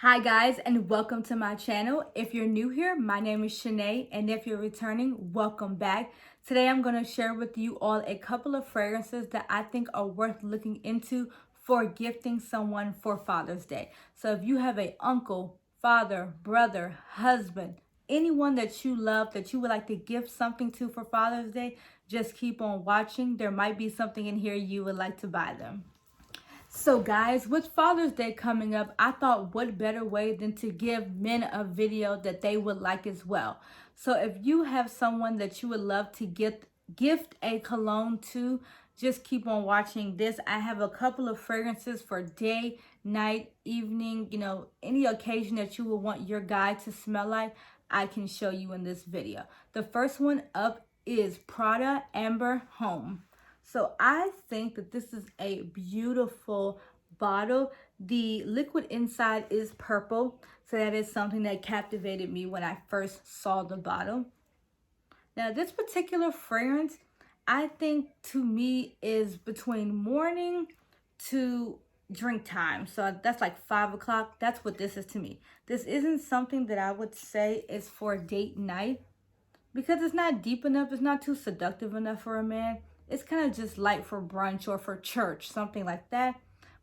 Hi guys, and welcome to my channel. If you're new here, my name is Shanae, and if you're returning, welcome back. Today I'm going to share with you all a couple of fragrances that I think are worth looking into for gifting someone for Father's Day. So if you have a uncle, father, brother, husband, anyone that you love that you would like to gift something to for Father's Day, just keep on watching. There might be something in here you would like to buy them. So guys, with Father's Day coming up, I thought what better way than to give men a video that they would like as well. So if you have someone that you would love to gift a cologne to, just keep on watching this. I have a couple of fragrances for day, night, evening, any occasion that you would want your guy to smell like, I can show you in this video. The first one up is Prada Amber Home. So I think that this is a beautiful bottle. The liquid inside is purple. So that is something that captivated me when I first saw the bottle. Now this particular fragrance, I think to me is between morning to drink time. So that's like 5 o'clock. That's what this is to me. This isn't something that I would say is for date night because it's not deep enough. It's not too seductive enough for a man. It's kind of just light for brunch or for church, something like that.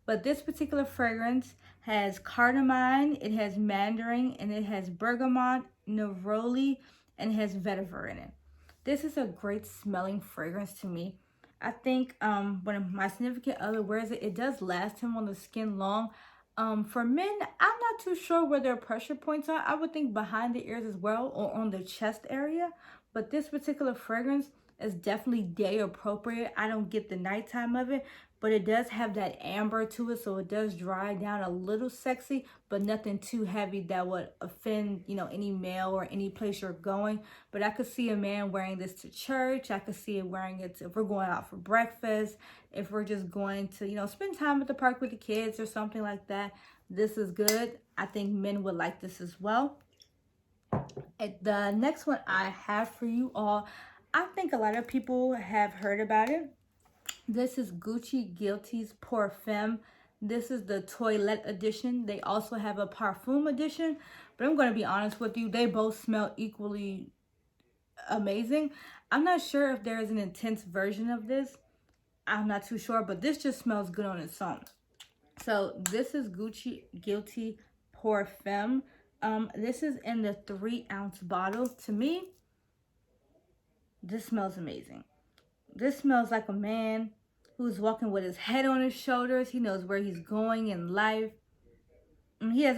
But this particular fragrance has cardamom, it has mandarin, and it has bergamot, neroli, and it has vetiver in it. This is a great smelling fragrance to me. I think when my significant other wears it, it does last him on the skin long. For men, I'm not too sure where their pressure points are. I would think behind the ears as well or on the chest area. But this particular fragrance is definitely day appropriate. I don't get the nighttime of it, but it does have that amber to it, so it does dry down a little sexy, but nothing too heavy that would offend, any male or any place you're going. But I could see a man wearing this to church. I could see it wearing it if we're going out for breakfast, if we're just going to, spend time at the park with the kids or something like that. This is good. I think men would like this as well. And the next one I have for you all, I think a lot of people have heard about it. This is Gucci Guilty's Perfume. This is the toilette edition. They also have a Perfume edition, but I'm going to be honest with you, they both smell equally amazing. I'm not sure if there is an intense version of this. I'm not too sure, but this just smells good on its own. So this is Gucci Guilty Perfume. This is in the 3-ounce bottle. To me, this smells amazing. This smells like a man who's walking with his head on his shoulders. He knows where he's going in life. He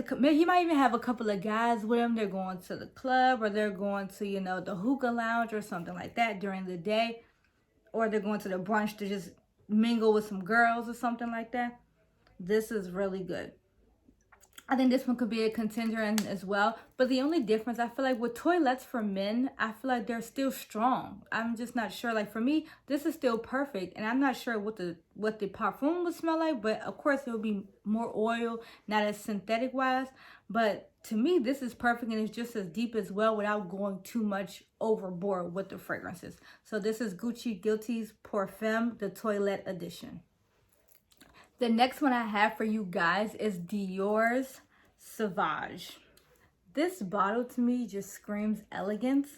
might even have a couple of guys with him. They're going to the club or they're going to, the hookah lounge or something like that during the day. Or they're going to the brunch to just mingle with some girls or something like that. This is really good. I think this one could be a contender as well. But the only difference, I feel like with toilettes for men, I feel like they're still strong. I'm just not sure. Like for me, this is still perfect. And I'm not sure what the perfume would smell like. But of course, it would be more oil, not as synthetic wise. But to me, this is perfect and it's just as deep as well without going too much overboard with the fragrances. So this is Gucci Guilty's Perfume, the Toilette Edition. The next one I have for you guys is Dior Sauvage. This bottle to me just screams elegance.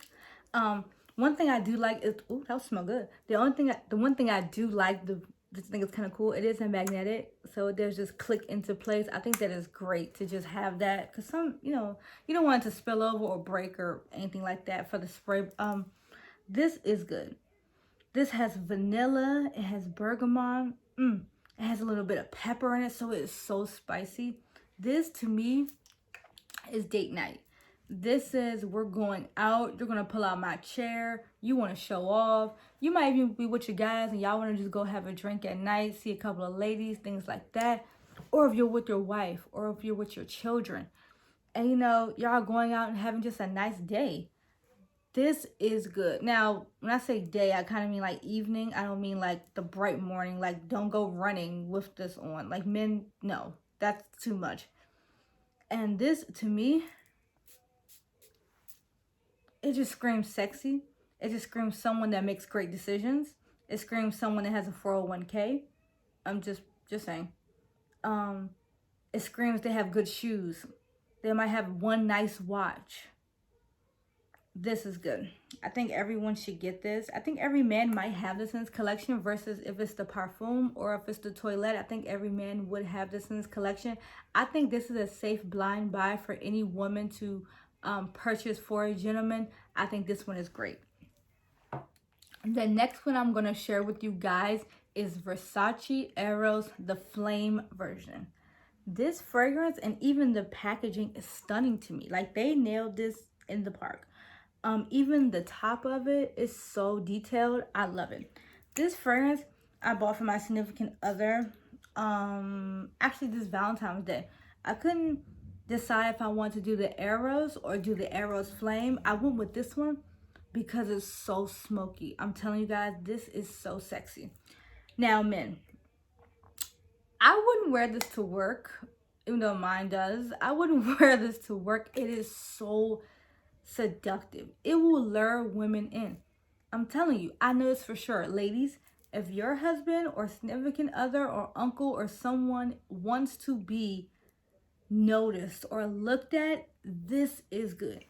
One thing I do like is, ooh, that smell good. The one thing I do like, this thing is kind of cool. It is a magnetic, so it does just click into place. I think that is great to just have that, cause you don't want it to spill over or break or anything like that for the spray. This is good. This has vanilla. It has bergamot. It has a little bit of pepper in it, so it is so spicy. This, to me, is date night. This is, we're going out. You're going to pull out my chair. You want to show off. You might even be with your guys and y'all want to just go have a drink at night, see a couple of ladies, things like that. Or if you're with your wife or if you're with your children. And, y'all going out and having just a nice day. This is good. Now, when I say day, I kind of mean like evening. I don't mean like the bright morning. Like, don't go running with this on. Like, men, no. That's too much. And this, to me, it just screams sexy. It just screams someone that makes great decisions. It screams someone that has a 401k. I'm just saying. It screams they have good shoes. They might have one nice watch. This is good. I think everyone should get this. I think every man might have this in his collection versus if it's the Perfume or if it's the Toilette. I think every man would have this in his collection. I think this is a safe blind buy for any woman to purchase for a gentleman. I think this one is great. The next one I'm going to share with you guys is Versace Arrows, the Flame version. This fragrance and even the packaging is stunning to me. Like, they nailed this in the park. Even the top of it is so detailed. I love it. This fragrance I bought for my significant other. Actually, this Valentine's Day. I couldn't decide if I want to do the Arrows or do the Arrows Flame. I went with this one because it's so smoky. I'm telling you guys, this is so sexy. Now, men, I wouldn't wear this to work, even though mine does. I wouldn't wear this to work. It is so seductive. It will lure women in. I'm telling you, I know this for sure. Ladies, if your husband or significant other or uncle or someone wants to be noticed or looked at, this is good.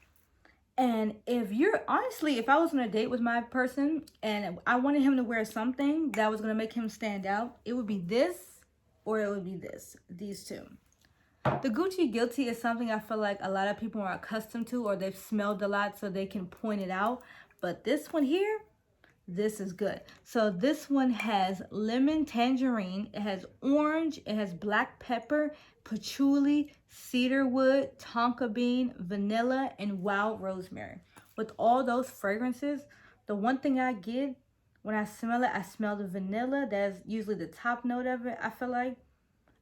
And if you're, honestly, if I was on a date with my person and I wanted him to wear something that was going to make him stand out, it would be this or it would be this, these two. The Gucci Guilty is something I feel like a lot of people are accustomed to or they've smelled a lot so they can point it out. But this one here, this is good. So this one has lemon tangerine, it has orange, it has black pepper, patchouli, cedarwood, tonka bean, vanilla, and wild rosemary. With all those fragrances, the one thing I get when I smell it, I smell the vanilla. That's usually the top note of it, I feel like.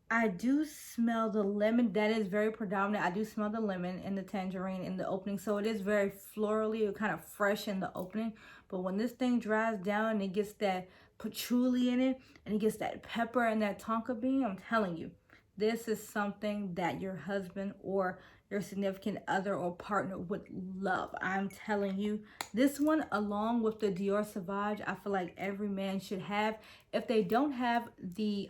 I do smell the lemon. That is very predominant. I do smell the lemon and the tangerine in the opening. So it is very florally or kind of fresh in the opening. But when this thing dries down and it gets that patchouli in it and it gets that pepper and that tonka bean, I'm telling you, this is something that your husband or your significant other or partner would love. I'm telling you, this one along with the Dior Sauvage, I feel like every man should have. If they don't have the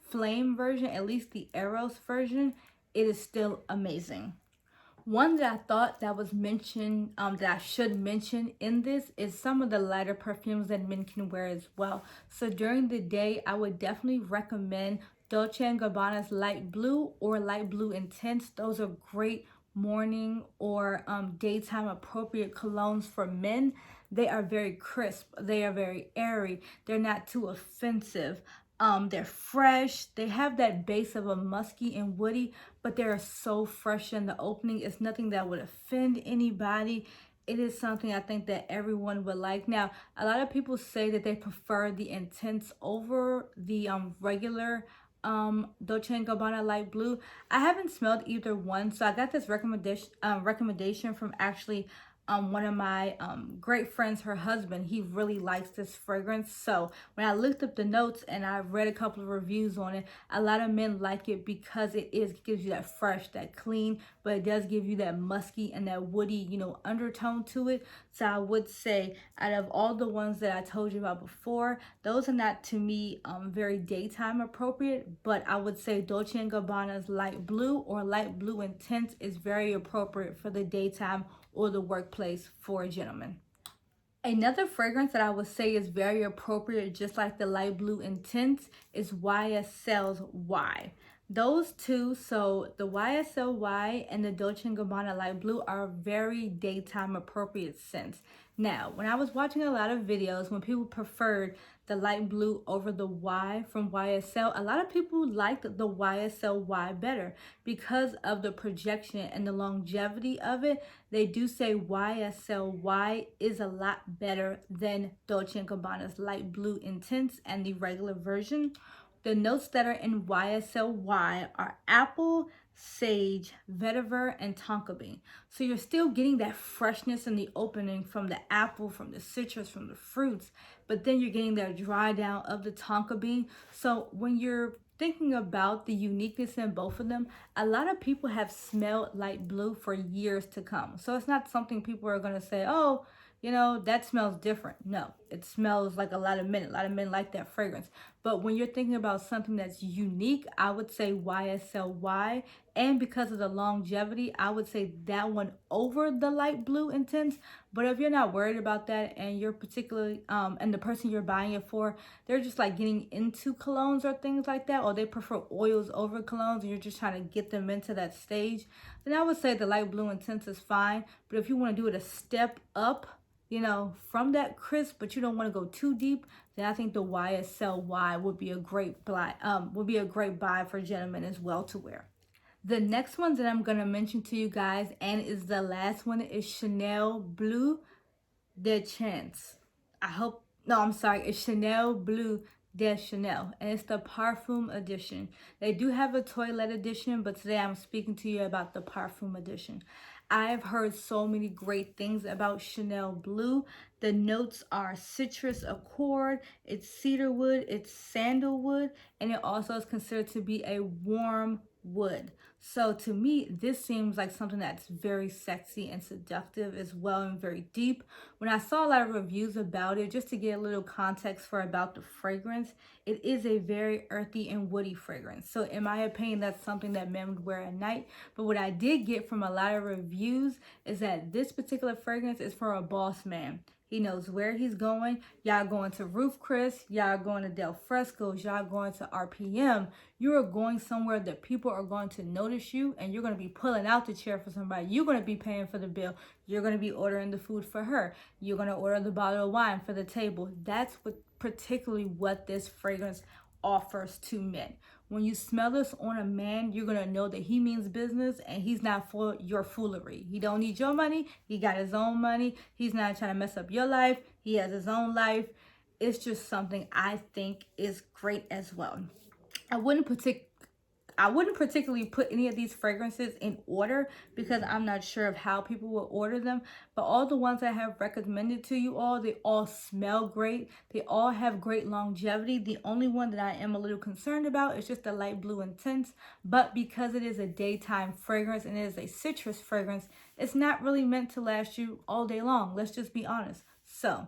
Flame version, at least the Arrows version, it is still amazing. One that I thought that was mentioned, that I should mention in this is some of the lighter perfumes that men can wear as well. So during the day, I would definitely recommend Dolce & Gabbana's Light Blue or Light Blue Intense. Those are great morning or daytime appropriate colognes for men. They are very crisp. They are very airy. They're not too offensive. They're fresh. They have that base of a musky and woody, but they're so fresh in the opening. It's nothing that would offend anybody. It is something I think that everyone would like. Now, a lot of people say that they prefer the Intense over the regular Dolce & Gabbana Light Blue. I haven't smelled either one, so I got this recommendation from actually one of my great friends, her husband. He really likes this fragrance. So when I looked up the notes and I read a couple of reviews on it, a lot of men like it because it gives you that fresh, that clean, but it does give you that musky and that woody, you know, undertone to it. So I would say out of all the ones that I told you about before, those are not to me very daytime appropriate, but I would say Dolce & Gabbana's Light Blue or Light Blue Intense is very appropriate for the daytime or the workplace for a gentleman. Another fragrance that I would say is very appropriate, just like the Light Blue Intense, is YSL's Y. Those two, so the YSL Y and the Dolce & Gabbana Light Blue, are very daytime appropriate scents. Now, when I was watching a lot of videos, when people preferred the light blue over the Y from YSL, a lot of people liked the YSL Y better because of the projection and the longevity of it. They do say YSL Y is a lot better than Dolce & Gabbana's Light Blue Intense and the regular version. The notes that are in YSL Y are apple, sage, vetiver, and tonka bean. So you're still getting that freshness in the opening from the apple, from the citrus, from the fruits, but then you're getting that dry down of the tonka bean. So when you're thinking about the uniqueness in both of them, a lot of people have smelled Light Blue for years to come. So it's not something people are going to say, oh, you know, that smells different. No, it smells like a lot of men. A lot of men like that fragrance. But when you're thinking about something that's unique, I would say YSLY. And because of the longevity, I would say that one over the light blue intense. But if you're not worried about that, and you're particularly and the person you're buying it for, they're just like getting into colognes or things like that, or they prefer oils over colognes, and you're just trying to get them into that stage, then I would say the light blue intense is fine. But if you want to do it a step up, you know, from that crisp, but you don't want to go too deep, then I think the YSLY would be a great buy for gentlemen as well to wear. The next ones that I'm going to mention to you guys, and is the last one, is Chanel Bleu de Chance. It's Chanel Bleu de Chanel, and it's the Parfum edition. They do have a toilette edition, but today I'm speaking to you about the Parfum edition. I've heard so many great things about Chanel Bleu. The notes are citrus accord, it's cedarwood, it's sandalwood, and it also is considered to be a warm wood. So to me, this seems like something that's very sexy and seductive as well, and very deep. When I saw a lot of reviews about it, just to get a little context for about the fragrance, it is a very earthy and woody fragrance. So in my opinion, that's something that men would wear at night. But what I did get from a lot of reviews is that this particular fragrance is for a boss man. He knows where he's going. Y'all going to Roof Chris. Y'all going to Del Fresco's. Y'all going to RPM. You are going somewhere that people are going to notice you, and you're going to be pulling out the chair for somebody. You're going to be paying for the bill. You're going to be ordering the food for her. You're going to order the bottle of wine for the table. That's particularly what this fragrance offers to men. When you smell this on a man, you're going to know that he means business, and he's not for your foolery. He don't need your money. He got his own money. He's not trying to mess up your life. He has his own life. It's just something I think is great as well. I wouldn't particularly put any of these fragrances in order, because I'm not sure of how people will order them. But all the ones I have recommended to you all, they all smell great. They all have great longevity. The only one that I am a little concerned about is just the light blue intense. But because it is a daytime fragrance and it is a citrus fragrance, it's not really meant to last you all day long. Let's just be honest. So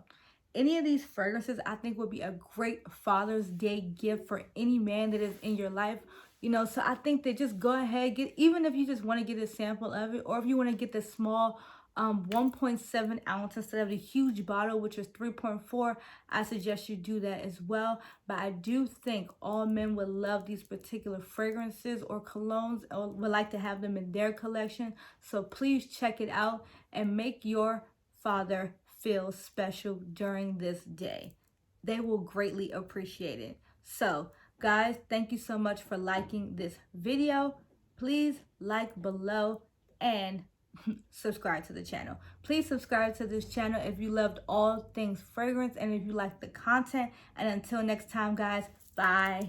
any of these fragrances I think would be a great Father's Day gift for any man that is in your life. You know, so I think that just go ahead, even if you just want to get a sample of it, or if you want to get the small 1.7 ounce instead of the huge bottle, which is 3.4, I suggest you do that as well. But I do think all men would love these particular fragrances or colognes, or would like to have them in their collection. So please check it out and make your father feel special during this day. They will greatly appreciate it. So guys, thank you so much for liking this video. Please like below and subscribe to the channel. Please subscribe to this channel if you loved all things fragrance and if you like the content. And until next time, guys, bye.